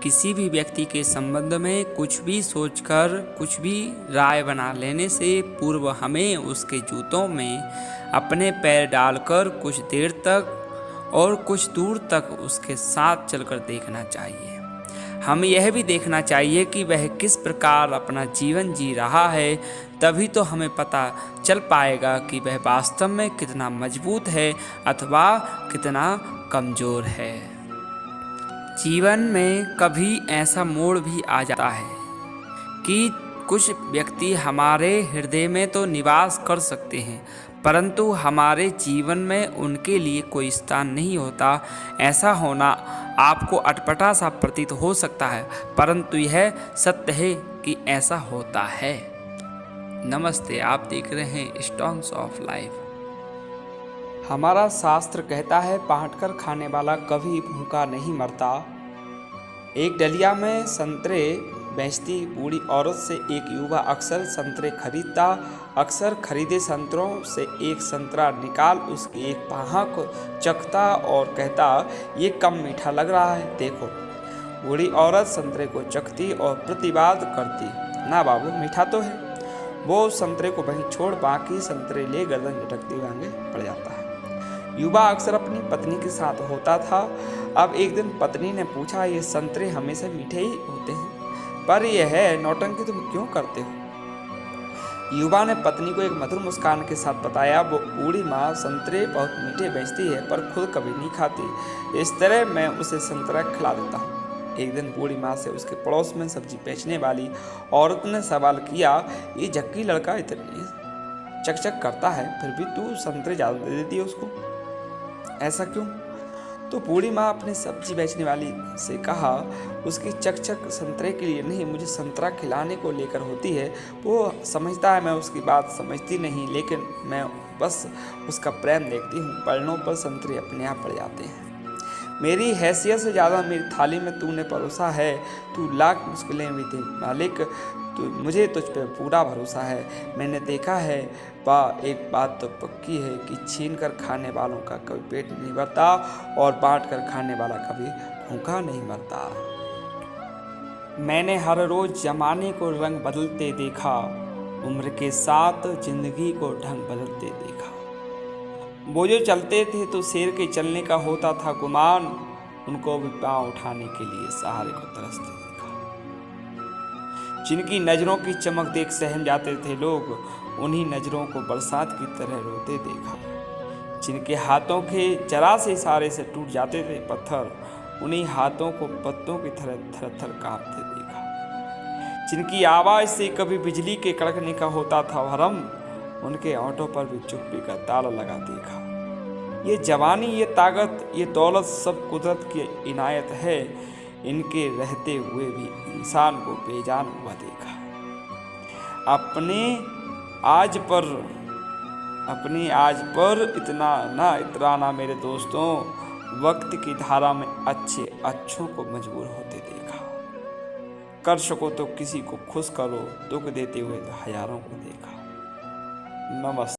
किसी भी व्यक्ति के संबंध में कुछ भी सोचकर कुछ भी राय बना लेने से पूर्व हमें उसके जूतों में अपने पैर डालकर कुछ देर तक और कुछ दूर तक उसके साथ चलकर देखना चाहिए। हमें यह भी देखना चाहिए कि वह किस प्रकार अपना जीवन जी रहा है, तभी तो हमें पता चल पाएगा कि वह वास्तव में कितना मजबूत है अथवा कितना कमज़ोर है। जीवन में कभी ऐसा मोड़ भी आ जाता है कि कुछ व्यक्ति हमारे हृदय में तो निवास कर सकते हैं, परंतु हमारे जीवन में उनके लिए कोई स्थान नहीं होता। ऐसा होना आपको अटपटा सा प्रतीत हो सकता है, परंतु यह सत्य है कि ऐसा होता है। नमस्ते, आप देख रहे हैं स्टोन्स ऑफ लाइफ। हमारा शास्त्र कहता है, बांटकर खाने वाला कभी भूखा नहीं मरता। एक डलिया में संतरे बेचती बूढ़ी औरत से एक युवा अक्सर संतरे खरीदता। अक्सर खरीदे संतरों से एक संतरा निकाल उसकी एक पाहा को चखता और कहता, ये कम मीठा लग रहा है, देखो। बूढ़ी औरत संतरे को चखती और प्रतिवाद करती, ना बाबू, मीठा तो है। वो संतरे को वहीं छोड़ बाकी संतरे ले गर्दन झटकते हुए आगे बढ़ जाता है। युवा अक्सर अपनी पत्नी के साथ होता था। अब एक दिन पत्नी ने पूछा, ये संतरे हमेशा मीठे ही होते हैं, पर यह है नौटंकी तुम क्यों करते हो? युवा ने पत्नी को एक मधुर मुस्कान के साथ बताया, वो बूढ़ी माँ संतरे बहुत मीठे बेचती है पर खुद कभी नहीं खाती, इस तरह मैं उसे संतरा खिला देता हूँ। एक दिन बूढ़ी माँ से उसके पड़ोस में सब्जी बेचने वाली औरत ने सवाल किया, ये जक्की लड़का इतनी चकचक करता है, फिर भी तू संतरे ज़्यादा दे देती है उसको, ऐसा क्यों? तो बूढ़ी माँ अपने सब्जी बेचने वाली से कहा, उसकी चकचक संतरे के लिए नहीं, मुझे संतरा खिलाने को लेकर होती है। वो समझता है मैं उसकी बात समझती नहीं, लेकिन मैं बस उसका प्रेम देखती हूँ। पलड़ों पर संतरे अपने आप पड़ जाते हैं। मेरी हैसियत से ज़्यादा मेरी थाली में तूने परोसा है। तू लाख मुश्किलें भी दे मालिक, तो मुझे तुझ पे पूरा भरोसा है। मैंने देखा है, एक बात तो पक्की है कि छीन कर खाने वालों का कभी पेट नहीं भरता और बांट कर खाने वाला कभी भूखा नहीं मरता। मैंने हर रोज़ जमाने को रंग बदलते देखा, उम्र के साथ जिंदगी को ढंग बदलते देखा। वो जो चलते थे तो शेर के चलने का होता था गुमान, उनको भी पाँव उठाने के लिए सहारे को तरसते देखा। जिनकी नज़रों की चमक देख सहम जाते थे लोग, उन्हीं नज़रों को बरसात की तरह रोते देखा। जिनके हाथों के जरा से इशारे से टूट जाते थे पत्थर, उन्हीं हाथों को पत्तों की तरह थर थर कांपते देखा। जिनकी आवाज़ से कभी बिजली के कड़कने का होता था भरम, उनके होंठों पर भी चुप्पी का ताला लगा देखा। ये जवानी, ये ताकत, ये दौलत सब कुदरत की इनायत है। इनके रहते हुए भी इंसान को बेजान हुआ देखा। अपने आज पर इतना ना इतराना मेरे दोस्तों, वक्त की धारा में अच्छों को मजबूर होते देखा। कर सको तो किसी को खुश करो, दुख देते हुए हजारों को देखा। नमस्ते।